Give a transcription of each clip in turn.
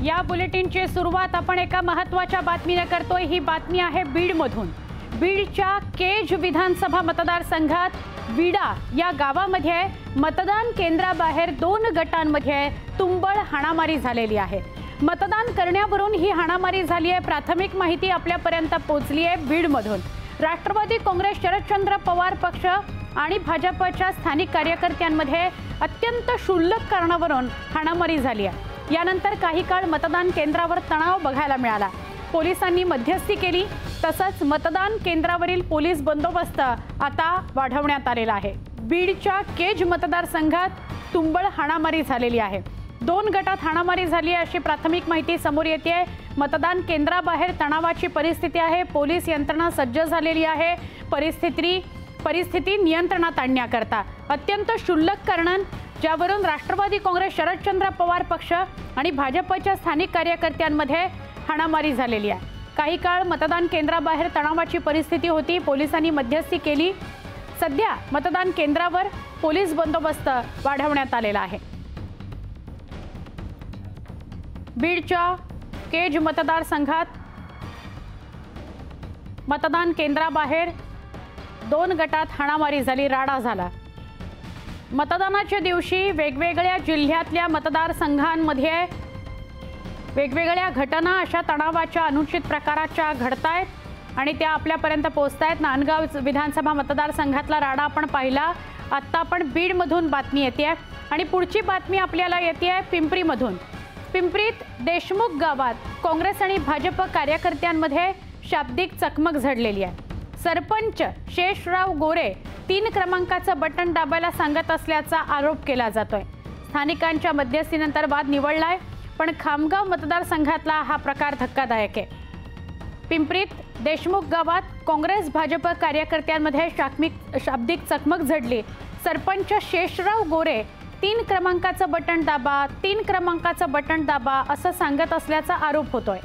या बुलेटिनची सुरुवात आपण एका महत्त्वाच्या बातमीने करतोय। ही बातमी आहे बीडमधून। बीडच्या केज विधानसभा मतदारसंघात विडा या गावामध्ये मतदान केंद्राबाहेर 2 गटांमध्ये तुंबळ हाणामारी झालेली आहे। मतदान करण्यावरून ही हाणामारी झाली आहे। प्राथमिक माहिती आपल्यापर्यंत पोहोचली आहे बीडमधून। राष्ट्रवादी काँग्रेस शरदचंद्र पवार पक्ष आणि भाजपच्या स्थानिक कार्यकर्त्यांमध्ये अत्यंत क्षुल्लक कारणावरून हाणामारी झाली आहे। यानंतर काही काळ मतदान केंद्रावर तणाव बघायला मिळाला। पोलिसांनी मध्यस्थी केली, तसंच मतदान केंद्रावरील पोलीस बंदोबस्त आता वाढवण्यात आलेला आहे। बीडच्या केज मतदारसंघात तुंबळ हाणामारी झालेली आहे। 2 गटात हाणामारी झाली आहे अशी प्राथमिक माहिती समोर येते। मतदान केंद्राबाहेर तणावाची परिस्थिती आहे। पोलीस यंत्रणा सज्ज झालेली आहे। परिस्थिती नियंत्रणात आणण्याकरता अत्यंत क्षुल्लक कारण ज्यावरून राष्ट्रवादी काँग्रेस शरदचंद्र पवार पक्ष आणि भाजपच्या स्थानिक कार्यकर्त्यांमध्ये हाणामारी झालेली आहे। काही काळ मतदान केंद्राबाहेर तणावाची परिस्थिती होती। पोलिसांनी मध्यस्थी केली। सध्या मतदान केंद्रावर पोलीस बंदोबस्त वाढवण्यात आलेला आहे। बीडच्या केज मतदारसंघात मतदान केंद्राबाहेर 2 गटात हाणामारी झाली, राडा झाला। मतदानाच्या दिवशी वेगवेगळ्या जिल्ह्यातल्या मतदारसंघांमध्ये वेगवेगळ्या घटना अशा तणावाच्या अनुचित प्रकाराच्या घडतायत आणि त्या आपल्यापर्यंत पोहोचतायत। नांदगाव विधानसभा मतदारसंघातला राडा आपण पाहिला। आता आपण बीडमधून बातमी येते आणि पुढची बातमी आपल्याला येते पिंपरीमधून। पिंपरीत देशमुख गावात काँग्रेस आणि भाजप कार्यकर्त्यांमध्ये शाब्दिक चकमक झडलेली आहे। सरपंच शेषराव गोरे 3 क्रमांकाचं बटन दाबायला सांगत असल्याचा आरोप केला जातोय। स्थानिकांच्या मध्यस्थीनंतर वाद निवळलाय, पण खामगाव मतदारसंघातला हा प्रकार धक्कादायक आहे। पिंपरीत देशमुख गावात काँग्रेस भाजप कार्यकर्त्यांमध्ये शाब्दिक चकमक झडली। सरपंच शेषराव गोरे 3 क्रमांकाचं बटन दाबा, 3 क्रमांकाचं बटन दाबा असं सांगत असल्याचा आरोप होतोय।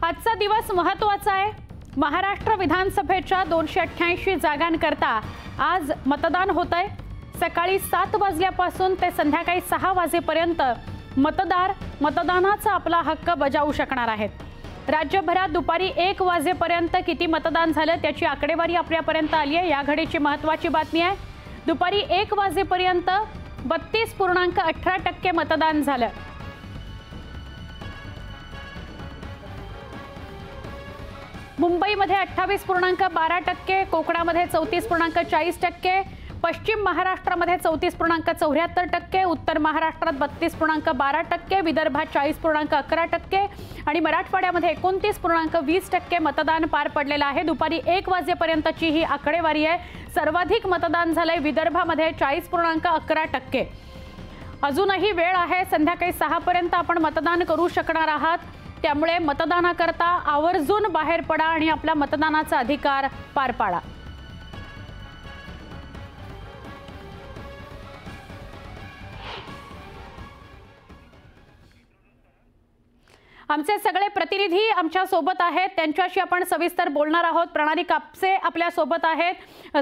आजचा दिवस महत्त्वाचा आहे। महाराष्ट्र विधानसभेच्या 288 जागांकरता आज मतदान होतंय। सकाळी 7 वाजल्यापासून ते संध्याकाळी 6 वाजेपर्यंत मतदार मतदानाचा आपला हक्क बजावू शकणार आहेत। राज्यभरात दुपारी 1 वाजेपर्यंत किती मतदान झालं त्याची आकडेवारी आपल्यापर्यंत आली आहे। या घडीची महत्त्वाची बातमी आहे। दुपारी 1 वाजेपर्यंत 32.18% मतदान झालं। मुंबईमध्ये 28.12%, कोकणामध्ये 34.40%, पश्चिम महाराष्ट्रामध्ये 34.74%, उत्तर महाराष्ट्रात 32.12%, विदर्भात 40.11% आणि मराठवाड्यामध्ये 29.20% मतदान पार पडलेलं आहे। दुपारी 1 वाजेपर्यंतची ही आकडेवारी आहे। सर्वाधिक मतदान झालंय विदर्भामध्ये 40.11%। अजूनही वेळ आहे। संध्याकाळी 6 पर्यंत आपण मतदान करू शकणार आहात। त्यामुळे मतदानाकरता आवर्जून बाहेर पडा आणि आपला मतदानाचा अधिकार पार पाडा। आमचे सगळे प्रतिनिधी आमच्या सोबत आहेत, त्यांच्याशी आपण सविस्तर बोलणार आहोत। प्रणाली कापसे आपल्या सोबत आहेत,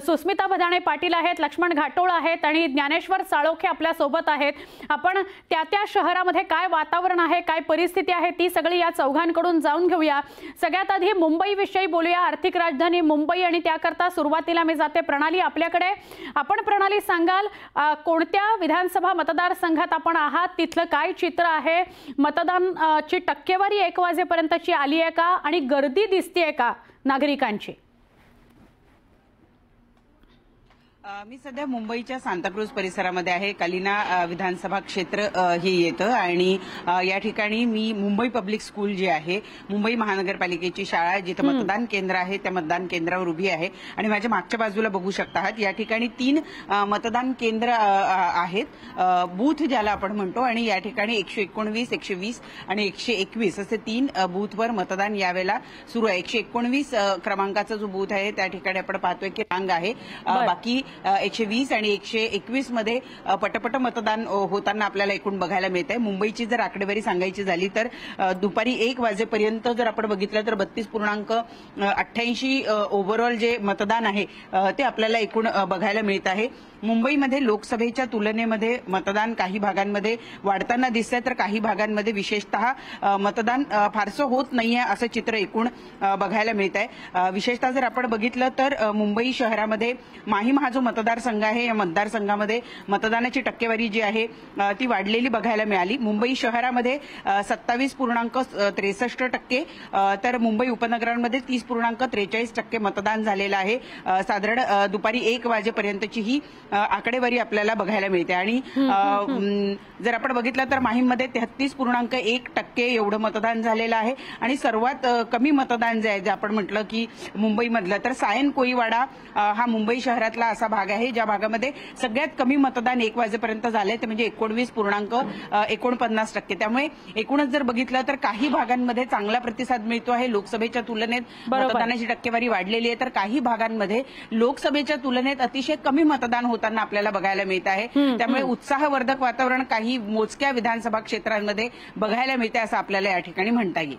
सुस्मिता भदाणे पाटील आहेत, लक्ष्मण घाटोळ आहेत आणि ज्ञानेश्वर साळोखे आपल्या सोबत आहेत। आपण त्या शहरामध्ये काय वातावरण आहे, काय परिस्थिती आहे ती सगळी या चौघांकडून जाणून घेऊया। सगळ्यात आधी मुंबई विषयी बोलूया। आर्थिक राजधानी मुंबई आणि त्याकरता सुरुवातीला मी जाते प्रणाली आपल्याकडे। आपण प्रणाली सांगाल कोणत्या विधानसभा मतदारसंघात आपण आहात, तिथलं काय चित्र आहे? मतदानाची टक्केवारी 1 वाजेपर्यंतची आली आहे का आणि गर्दी दिसतेय का नागरिकांची? मी सध्या मुंबईच्या सांताक्रूज परिसरामध्ये आहे। कलिना विधानसभा क्षेत्र हे येतं आणि या ठिकाणी मी मुंबई पब्लिक स्कूल जे आहे, मुंबई महानगरपालिकेची शाळा आहे, जिथे मतदान केंद्र आहे, त्या मतदान केंद्रावर उभी आहे आणि माझ्या मागच्या बाजूला बघू शकता आहात या ठिकाणी 3 मतदान केंद्र आहेत, बूथ ज्याला आपण म्हणतो, आणि या ठिकाणी 119, 120 आणि 121 असे 3 बूथवर मतदान यावेळेला सुरू आहे। 119 क्रमांकाचा जो बूथ आहे त्या ठिकाणी आपण पाहतोय की रांग आहे। बाकी 120 आणि 121 मध्ये पटपट मतदान होताना आपल्याला एकूण बघायला मिळत आहे। मुंबईची जर आकडेवारी सांगायची झाली तर दुपारी 1 वाजेपर्यंत जर आपण बघितलं तर 32.88 ओव्हरऑल जे मतदान आहे ते आपल्याला एकूण बघायला मिळत आहे। मुंबईमध्ये लोकसभेच्या तुलनेमध्ये मतदान काही भागांमध्ये वाढताना दिसतंय, तर काही भागांमध्ये विशेषतः मतदान फारसं होत नाहीये असं चित्र एकूण बघायला मिळत आहे। विशेषतः जर आपण बघितलं तर मुंबई शहरामध्ये माहीम हा जो मतदारसंघ आहे या मतदारसंघामध्ये मतदानाची टक्केवारी जी आहे ती वाढलेली बघायला मिळाली। मुंबई शहरामध्ये 27.63%, तर मुंबई उपनगरांमध्ये 30.43% मतदान झालेलं आहे। साधारण दुपारी 1 वाजेपर्यंतची ही आकडेवारी आपल्याला बघायला मिळते। आणि जर आपण बघितलं तर माहीममध्ये 33.1% एवढं मतदान झालेलं आहे। आणि सर्वात कमी मतदान जे आहे, जे आपण म्हटलं की मुंबईमधलं, तर सायन कोळीवाडा हा मुंबई शहरातला असा भाग आहे ज्या भागामध्ये सगळ्यात कमी मतदान 1 वाजेपर्यंत झालंय, ते म्हणजे 19.49%। त्यामुळे एकूणच जर बघितलं तर काही भागांमध्ये चांगला प्रतिसाद मिळतो आहे लोकसभेच्या तुलनेत, मतदानाची टक्केवारी वाढलेली आहे, तर काही भागांमध्ये लोकसभेच्या तुलनेत अतिशय कमी मतदान होताना आपल्याला बघायला मिळत आहे। त्यामुळे उत्साहवर्धक वातावरण काही मोजक्या विधानसभा क्षेत्रांमध्ये बघायला मिळते असं आपल्याला या ठिकाणी म्हणता येईल।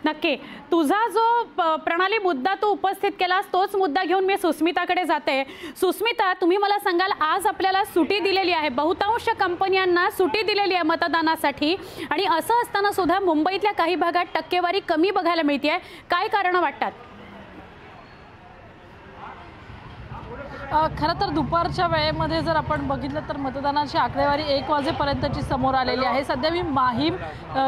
नक्की तुझा जो प्रणाली मुद्दा तू उपस्थित केलास तोच मुद्दा घेऊन मी सुस्मिताकडे जाते। सुस्मिता, तुम्ही मला सांगाल, आज आपल्याला सुट्टी दिलेली आहे, बहुतांश कंपन्यांना सुट्टी दिलेली आहे मतदानासाठी, आणि असं असताना सुद्धा मुंबईतल्या काही भागात टक्केवारी कमी बघायला मिळते, काय कारण वाटतात? खरं तर दुपारच्या वेळेमध्ये जर आपण बघितलं तर मतदानाची आकडेवारी 1 वाजेपर्यंतची समोर आलेली आहे। सध्या मी माहीम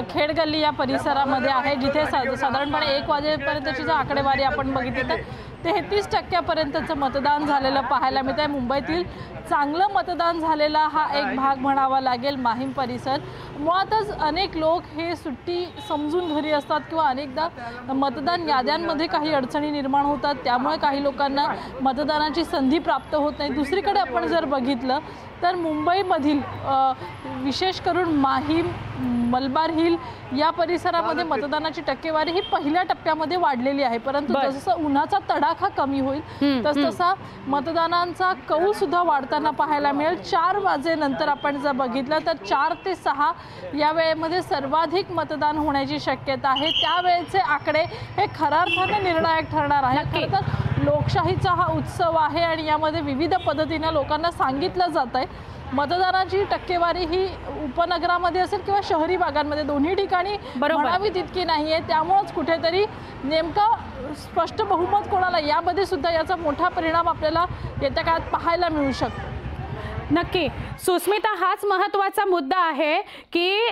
खेडगल्ली या परिसरामध्ये आहे, जिथे साधारणपणे 1 वाजेपर्यंतची जर आकडेवारी आपण बघितली तर 33% मतदान झालेलं पाहायला मिळत आहे। मुंबईतील चांगलं मतदान झालेला हा एक भाग म्हणावा लागेल माहीम परिसर। मुळातच अनेक लोक हे सुट्टी समजून घरी असतात किंवा अनेकदा मतदान याद्यांमध्ये काही अडचणी निर्माण होतात, त्यामुळे काही लोकांना मतदानाची संधी प्राप्त होत नाही। दुसरीकडे आपण जर बघितलं तर मुंबईमधील विशेष करून माहीम, मलबार हिल या परिसरामध्ये मतदानाची टक्केवारी ही पहिल्या टप्प्यामध्ये वाढलेली आहे, परंतु जसं उन्हाचा तडाखा कमी होईल तसतसा मतदानांचा कौल सुद्धा वाढताना पाहायला मिळेल। 4 वाजेनंतर आपण जर बघितलं तर 4 ते 6 या वेळेमध्ये सर्वाधिक मतदान होण्याची शक्यता आहे। त्यावेळेचे आकडे हे खऱ्या अर्थाने निर्णायक ठरणार आहे। खरं तर लोकशाहीचा हा उत्सव आहे आणि यामध्ये विविध पद्धतीने लोकांना सांगितलं जात आहे मतदानाची टक्केवारी ही उपनगरामध्ये असेल किंवा शहरी भागांमध्ये दोन्ही ठिकाणी म्हणावी तितकी नाहीये, त्यामुळेच कुठेतरी नेमका स्पष्ट बहुमत कोणाला यामध्ये सुद्धा याचा मोठा परिणाम आपल्याला येत्या काळात पाहायला मिळू शकतो। नक्की सुस्मिता, हाच महत्त्वाचा मुद्दा आहे की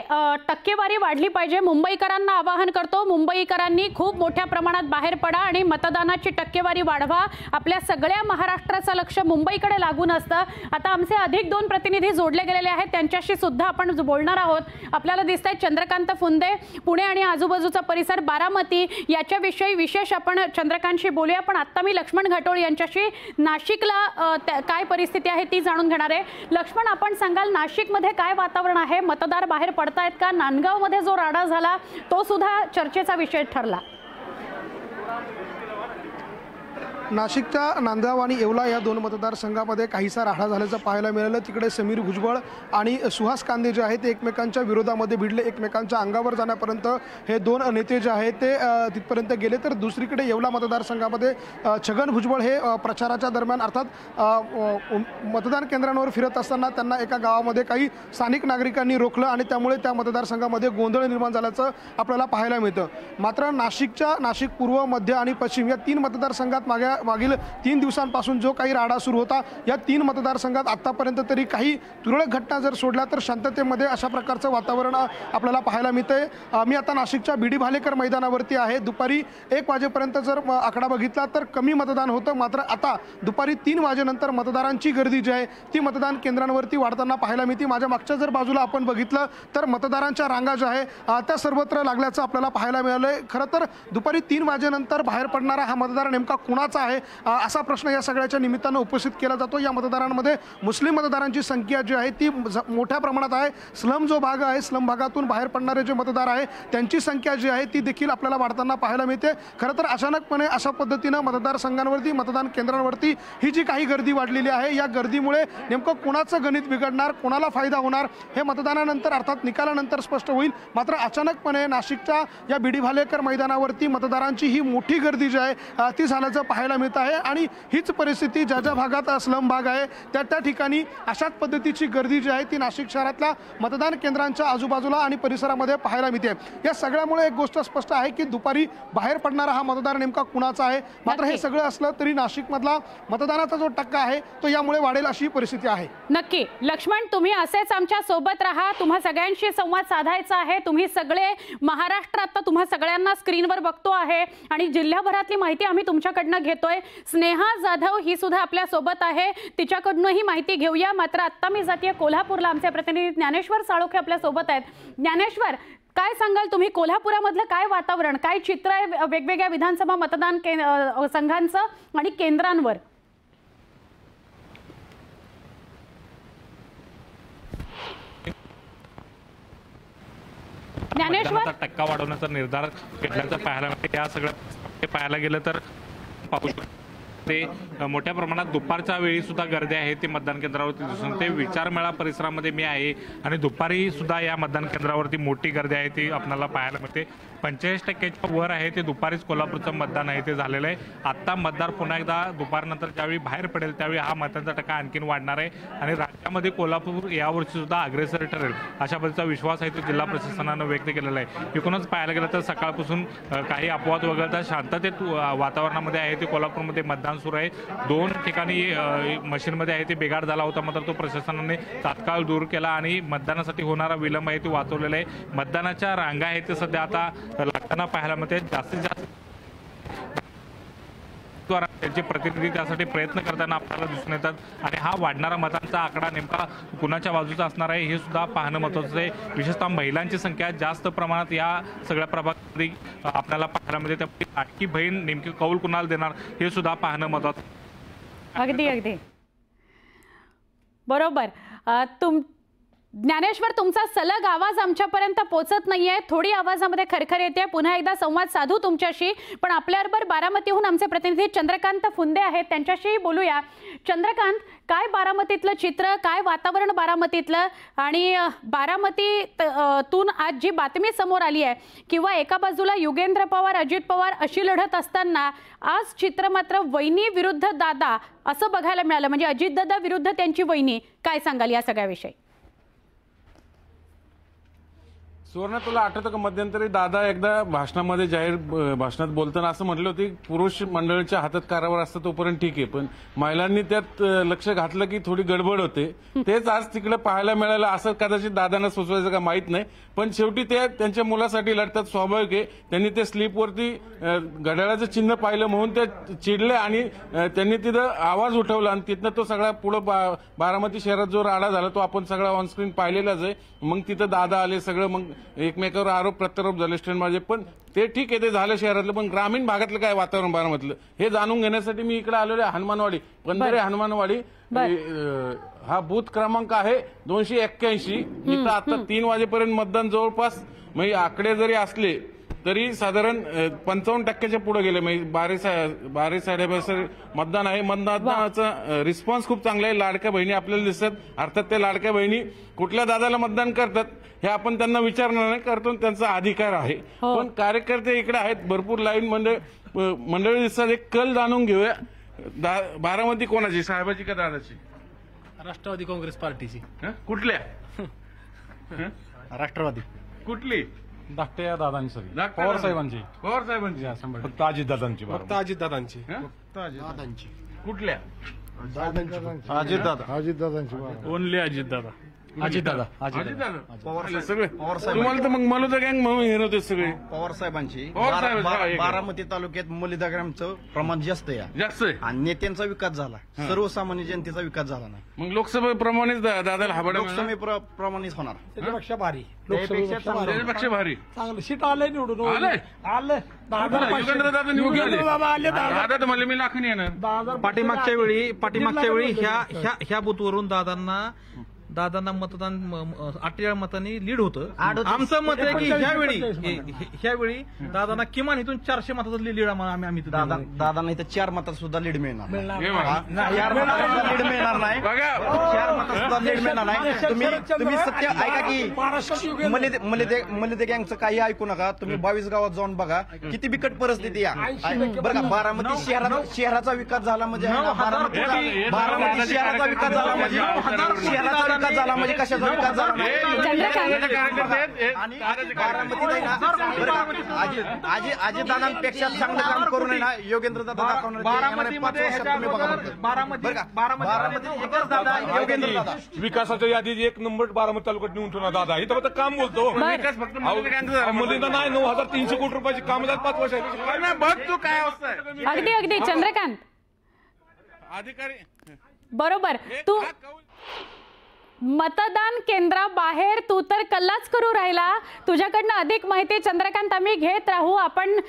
टक्केवारी वाढली पाहिजे। मुंबईकरांना आवाहन करतो, मुंबईकरांनी खूप मोठ्या प्रमाणात बाहेर पडा आणि मतदानाची टक्केवारी वाढवा। आपल्या सगळ्या महाराष्ट्राचं लक्ष मुंबईकडे लागून असतं। आता आमचे अधिक 2 प्रतिनिधी जोडले गेलेले आहेत, त्यांच्याशी सुद्धा आपण बोलणार आहोत। आपल्याला दिसतंय चंद्रकांत फुंदे, पुणे आणि आजूबाजूचा परिसर, बारामती याच्याविषयी विशेष आपण चंद्रकांतशी बोलूया। पण आता मी लक्ष्मण घाटोळ यांच्याशी नाशिकला काय परिस्थिती आहे ती जाणून घेणार आहे। लक्ष्मण, आपण सांगाल नाशिकमध्ये काय वातावरण आहे? मतदार बाहेर पडतायत का? नांदगावमध्ये जो राडा झाला तो सुद्धा चर्चेचा विषय ठरला। नाशिकच्या नांदगाव आणि येवला या 2 मतदारसंघामध्ये काहीसा राडा झाल्याचं पाहायला मिळालं। तिकडे समीर भुजबळ आणि सुहास कांदे जे आहेत ते एकमेकांच्या विरोधामध्ये भिडले, एकमेकांच्या अंगावर जाण्यापर्यंत हे 2 नेते जे आहेत ते तिथपर्यंत गेले। तर दुसरीकडे येवला मतदारसंघामध्ये छगन भुजबळ हे प्रचाराच्या दरम्यान अर्थात मतदान केंद्रांवर फिरत असताना त्यांना एका गावामध्ये काही स्थानिक नागरिकांनी रोखलं आणि त्यामुळे त्या मतदारसंघामध्ये गोंधळ निर्माण झाल्याचं आपल्याला पाहायला मिळतं। मात्र नाशिक पूर्व, मध्य आणि पश्चिम या 3 मतदारसंघात मागील 3 दिवसांपासून जो काही राडा सुरू होता, या 3 मतदारसंघात आतापर्यंत तरी काही तुरळक घटना जर सोडल्या तर शांततेमध्ये अशा प्रकारचं वातावरण आपल्याला पाहायला मिळतंय। मी आता नाशिकच्या बीडी भालेकर मैदानावरती आहे। दुपारी 1 वाजेपर्यंत जर आकडा बघितला तर कमी मतदान होतं, मात्र आता दुपारी 3 वाजेनंतर मतदारांची गर्दी जी आहे ती मतदान केंद्रांवरती वाढताना पाहायला मिळते। माझ्या मागच्या जर बाजूला आपण बघितलं तर मतदारांच्या रांगा ज्या आहे त्या सर्वत्र लागल्याचं आपल्याला पाहायला मिळालंय। खरं तर दुपारी 3 वाजेनंतर बाहेर पडणारा हा मतदार नेमका कुणाचा आहे आहे असा प्रश्न या सगळ्याच्या निमित्तानं उपस्थित केला जातो। या मतदारांमध्ये मुस्लिम मतदारांची संख्या जी आहे ती मोठ्या प्रमाणात आहे। स्लम जो भाग आहे, स्लम भागातून बाहेर पडणारे जे मतदार आहे त्यांची संख्या जी आहे ती देखील आपल्याला वाढताना पाहायला मिळते। खरं तर अचानकपणे अशा पद्धतीनं मतदारसंघांवरती, मतदान केंद्रांवरती ही जी काही गर्दी वाढलेली आहे, या गर्दीमुळे नेमकं कोणाचं गणित बिघडणार, कोणाला फायदा होणार हे मतदानानंतर अर्थात निकालानंतर स्पष्ट होईल। मात्र अचानकपणे नाशिकच्या या बीडी भालेकर मैदानावरती मतदारांची ही मोठी गर्दी जी आहे ती झाल्याचं पाहायला मिळत आहे आणि हीच परिस्थिती ज्या ज्या भागात स्लम भाग आहे त्या ठिकाणी अशाच पद्धतीची गर्दी जी आहे ती नाशिक शहरातल्या मतदान केंद्रांच्या आजूबाजूला आणि परिसरामध्ये पाहायला मिळते। या सगळ्यामुळे एक गोष्ट स्पष्ट आहे की दुपारी बाहेर पडणारा हा मतदार नेमका कुणाचा आहे। मात्र हे सगळं असलं तरी नाशिकमधला मतदानाचा जो टक्का आहे तो यामुळे वाढेल अशी परिस्थिती आहे। नक्की लक्ष्मण, तुम्ही असेच आमच्या सोबत राहा, तुम्हा सगळ्यांशी संवाद साधायचा आहे। तुम्ही सगळे महाराष्ट्र आता तुम्हा सगळ्यांना स्क्रीनवर बघतो आहे आणि जिल्ह्याभरातली माहिती आम्ही तुमच्याकडनं घेतोय। स्नेहा जाधव ही सुद्धा आपल्या सोबत आहे, तिच्याकडनं ही माहिती घेऊया। मात्र आता मी जातीय कोल्हापूरला, आमचे प्रतिनिधी ज्ञानेश्वर साळोखे आपल्या सोबत आहेत। ज्ञानेश्वर, काय सांगाल तुम्ही, कोल्हापुरामधलं काय वातावरण, काय चित्र आहे वेगवेगळ्या विधानसभा मतदान संघांचं आणि केंद्रांवर? ज्ञानेश्वर, टक्का वाढवण्याचा निर्धार घेतल्याचं पाहायला मिळते। या सगळं पाहायला गेलं तर पाहू शकतो ते मोठ्या प्रमाणात दुपारच्या वेळी सुद्धा गर्दी आहे ती मतदान केंद्रावरती दिसून येते। विचारमेळा परिसरामध्ये मी आहे आणि दुपारी सुद्धा या मतदान केंद्रावरती मोठी गर्दी आहे ती आपल्याला पाहायला मिळते। 45% वर आहे ते दुपारीच कोल्हापूरचं मतदान आहे ते झालेलं आहे। आता मतदार पुन्हा एकदा दुपारनंतर ज्यावेळी बाहेर पडेल त्यावेळी हा मतदानाचा टक्का आणखीन वाढणार आहे आणि राज्यामध्ये कोल्हापूर यावर्षी सुद्धा अग्रेसर ठरेल अशा पद्धतीचा विश्वास आहे तो जिल्हा प्रशासनानं व्यक्त केलेला आहे। एकूणच पाहायला गेलं तर सकाळपासून काही अपवाद वगळता शांततेत वातावरणामध्ये आहे ते कोल्हापूरमध्ये मतदान सुरू आहे। 2 ठिकाणी मशीनमध्ये आहे ते बिघाड झाला होता, मात्र तो प्रशासनाने तात्काळ दूर केला आणि मतदानासाठी होणारा विलंब आहे तो वाचवलेला आहे। मतदानाच्या रांगा आहेत ते सध्या आता लागताना पाहायला मिळते। जास्तीत जास्त त्यांचे प्रतिनिधी त्यासाठी प्रयत्न करताना आपल्याला दिसून येतात आणि हा वाढणारा मतांचा आकडा नेमका कुणाच्या बाजूचा असणार आहे हे सुद्धा पाहणं महत्त्वाचं आहे। विशेषतः महिलांची संख्या जास्त प्रमाणात या सगळ्या प्रभागामध्ये आपल्याला पाहायला मिळते, त्यामुळे लाडकी बहीण नेमकी कौल कुणाला देणार हे सुद्धा पाहणं महत्त्वाचं आहे। अगदी अगदी बरोबर। ज्ञानेश्वर, तुमचा सलग आवाज आमच्यापर्यंत पोहोचत नाहीये, थोडी आवाजामध्ये खरखर येते। पुन्हा एकदा संवाद साधू तुमच्याशी, पण आपल्याबरोबर बारामतीहून आमचे प्रतिनिधी चंद्रकांत फुंदे आहेत, त्यांच्याशी बोलूया। चंद्रकांत, काय बारामतीतलं चित्र, काय वातावरण बारामतीतलं, आणि बारामतीतून आज जी बातमी समोर आली आहे किंवा एका बाजूला युगेंद्र पवार, अजित पवार अशी लढत असताना आज चित्र मात्र वहिनी विरुद्ध दादा असं बघायला मिळालं, म्हणजे अजितदादा विरुद्ध त्यांची वहिनी। काय सांगाल या सगळ्याविषयी? सुवर्ण, तुला आठवतं का मध्यंतरी दादा एकदा भाषणामध्ये जाहीर भाषणात बोलताना असं म्हटलं होतं की पुरुष मंडळीच्या हातात कारभार असतं तोपर्यंत ठीक आहे, पण महिलांनी त्यात लक्ष घातलं की थोडी गडबड होते। तेच आज तिकडे पाहायला मिळालं। असं कदाचित दादांना सुचवायचं का माहित नाही, पण शेवटी ते त्यांच्या मुलासाठी लढतात, स्वाभाविक आहे। त्यांनी ते स्लीपवरती घड्याळाचं चिन्ह पाहिलं म्हणून ते चिडले आणि त्यांनी तिथं आवाज उठवला आणि तिथनं तो सगळा पुढं बारामती शहरात जो राडा झाला तो आपण सगळा ऑनस्क्रीन पाहिलेलाच आहे। मग तिथं दादा आले, सगळं मग एकमेकावर आरोप प्रत्यारोप झाले स्टँड माझे, पण ते ठीक आहे, ते झालं शहरातलं, पण ग्रामीण भागातलं काय वातावरण बारामतीतलं हे जाणून घेण्यासाठी मी इकडे आलेलो आहे। हनुमानवाडी, पंधरे हनुमानवाडी, हा बूथ क्रमांक आहे 281। इथं आता 3 वाजेपर्यंत मतदान जवळपास, म्हणजे आकडे जरी असले तरी साधारण 55% पुढे गेले, म्हणजे 12-12.5 मतदान आहे। मतदानाचा रिस्पॉन्स खूप चांगला आहे। लाडक्या बहिणी आपल्याला दिसतात, अर्थात त्या लाडक्या बहिणी कुठल्या दादाला मतदान करतात हे आपण त्यांना विचारणार नाही, करतो त्यांचा अधिकार आहे। पण कार्यकर्ते इकडे आहेत, भरपूर लाईन मंडळी दिसतात। एक कल जाणून घेऊया, बारामती कोणाची, साहेबाची का दादाची? राष्ट्रवादी काँग्रेस पार्टीची। कुठल्या? राष्ट्रवादी। कुठली? धाकटे दादांची, पवार साहेबांची। पवार साहेबांची, फक्त अजितदादांची, फक्त अजितदादांची। दादांची। कुठल्या? अजितदादा, अजितदादांची, ओनली अजितदादा। अजितदादा अजितदादा सगळे तुम्हाला तर मग मला गँग म्हणून हे नव्हते सगळे पवार साहेबांची पवार साहेब, हा, एक. बारामती तालुक्यात मुलीदा ग्रामचं प्रमाण जास्त आहे जास्त आहे. आणि नेत्यांचा विकास झाला, सर्वसामान्य जनतेचा विकास झाला नाही. मग लोकसभेप्रमाणेच दादाला हाबडा लोकसभेप्रमाणेच होणार. त्याच्यापेक्षा भारी त्याच्यापेक्षा भारी चांगलं सीट आलंय निवडून आलंय? आलं युगेंद्र दादा निवडून आले. दादा आले दादा तर म्हणले मी लाखनी येणार. पाठीमागच्या वेळी ह्या बूथवरून दादांना मतदान 48 मतांनी लीड होतं. आमचं मत आहे की ह्यावेळी दादांना किमान इथून 400 मताचं लीड आम्ही दादा नाही तर 4 मतात सुद्धा लीड मिळणार नाही. हे बघा. 4 मतात लीड मिळणार नाही. बघा 4 मतात सुद्धा लीड मिळणार नाही. तुम्ही सत्य ऐका की मलिदे गँगचं काही ऐकू नका. तुम्ही 22 गावात जाऊन बघा किती बिकट परिस्थिती आहे. बरं का, बारामती शहराचा विकास झाला म्हणजे बारामती शहराचा विकास झाला म्हणजे शहराचा विकास झाला म्हणजे कशाचा विकास झाला नाही. आणि बारामतीत आहे ना, अजितदादांपेक्षा चांगलं काम करू नये ना योगेंद्र दादा दाखवणार. बारामतीमध्ये एकच दादा योगेंद्र दादा विकासाच्या यादीत 1 नंबर बारामती तालुक्यात निवडून ठेवणार दादा. इथं फक्त काम बोलतो. विकास फक्त मुलींना नाही 9,300 कोटी रुपयाची काम झाली 5 वर्षात. बघ तू काय अवस्था आहे. अगदी चंद्रकांत अधिकारी बरोबर. तू मतदान केंद्राबाहेर तू तर कल्लाच करू राहिला. तुझ्याकडनं अधिक माहिती चंद्रकांत आम्ही घेत राहू. आपण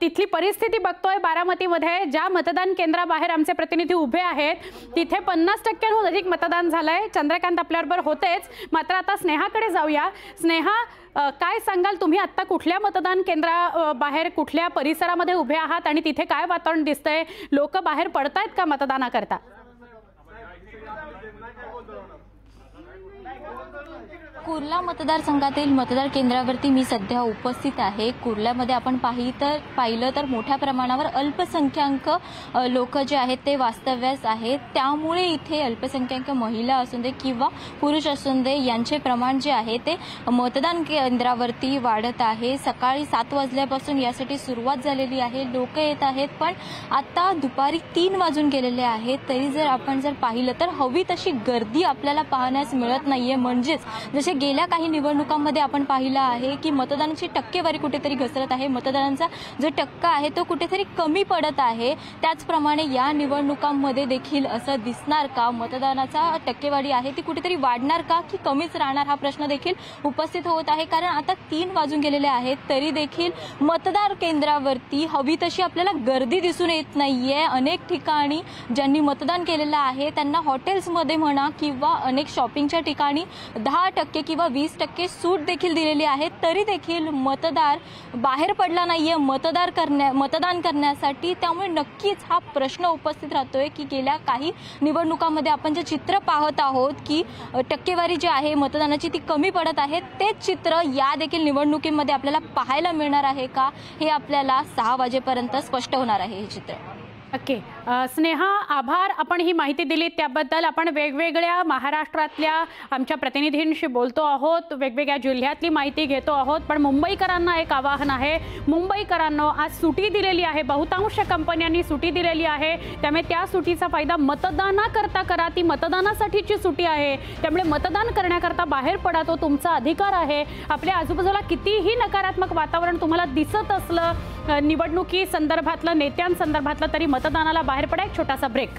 तिथली परिस्थिती बघतोय. बारामतीमध्ये ज्या मतदान केंद्राबाहेर आमचे प्रतिनिधी उभे आहेत तिथे 50%हून अधिक मतदान झालंय. चंद्रकांत आपल्याबरोबर होतेच. मात्र आता स्नेहाकडे जाऊया. स्नेहा, काय सांगाल, तुम्ही आता कुठल्या मतदान केंद्राबाहेर कुठल्या परिसरामध्ये उभे आहात आणि तिथे काय वातावरण दिसतंय? लोक बाहेर पडतायत का मतदानाकरता? कुर्ला मतदारसंघातील मतदार केंद्रावरती मी सध्या उपस्थित आहे. कुर्ल्यामध्ये आपण पाहिलं तर मोठ्या प्रमाणावर अल्पसंख्याक लोक जे आहेत ते वास्तव्यास आहेत. त्यामुळे इथे अल्पसंख्याक महिला असून दे किंवा पुरुष असून दे यांचे प्रमाण जे आहे ते मतदान केंद्रावरती वाढत आहे. सकाळी 7 वाजल्यापासून यासाठी सुरुवात झालेली आहे. लोक येत आहेत, पण आता दुपारी 3 वाजून गेलेले आहेत. तरी जर आपण पाहिलं तर हवी तशी गर्दी आपल्याला पाहण्यास मिळत नाहीये. म्हणजेच जसे गेल्या काही निवडणुकांमध्ये आपण पाहिलं आहे की मतदानाची टक्केवारी कुठेतरी घसरत आहे. मतदानाचा जो टक्का आहे तो कुठेतरी कमी पडत आहे. त्याचप्रमाणे या निवडणुकांमध्ये देखील असं दिसणार का? मतदानाचा टक्केवारी आहे ती कुठेतरी वाढणार का की कमीच राहणार हा प्रश्न देखील उपस्थित होत आहे. कारण आता 3 वाजून गेलेले आहेत तरी देखील मतदार केंद्रावरती हवी तशी आपल्याला गर्दी दिसून येत नाहीये. अनेक ठिकाणी ज्यांनी मतदान केलेलं आहे त्यांना हॉटेल्समध्ये म्हणा किंवा अनेक शॉपिंगच्या ठिकाणी 10% किंवा 20% सूट देखील दिलेली आहे. तरी देखील मतदार बाहेर पडला नाहीये मतदान करण्यासाठी. त्यामुळे नक्कीच हा प्रश्न उपस्थित राहतोय की गेल्या काही निवडणुकांमध्ये आपण जे चित्र पाहत आहोत की टक्केवारी जी आहे मतदानाची ती कमी पडत आहे, तेच चित्र या देखील निवडणुकीमध्ये आपल्याला पाहायला मिळणार आहे का हे आपल्याला 6 वाजेपर्यंत स्पष्ट होणार आहे हे चित्र. ओके स्नेहा, आभार. आपण ही माहिती दिली त्याबद्दल. आपण वेगवेगळ्या महाराष्ट्रातल्या आमच्या प्रतिनिधींशी बोलतो आहोत, वेगवेगळ्या जिल्ह्यातली माहिती घेतो आहोत. पण मुंबईकरांना एक आवाहन आहे. मुंबईकरांनो, आज सुटी दिलेली आहे. बहुतांश कंपन्यांनी सुटी दिलेली आहे. त्यामुळे त्या सुटीचा फायदा मतदानाकरता करा. ती मतदानासाठीची सुटी आहे. त्यामुळे मतदान करण्याकरता बाहेर पडा. तो तुमचा अधिकार आहे. आपल्या आजूबाजूला कितीही नकारात्मक वातावरण तुम्हाला दिसत असलं निवडणुकी संदर्भातलं, नेत्यांसंदर्भातलं, तरी मतदानाला बाहेर पडा. एक छोटासा ब्रेक.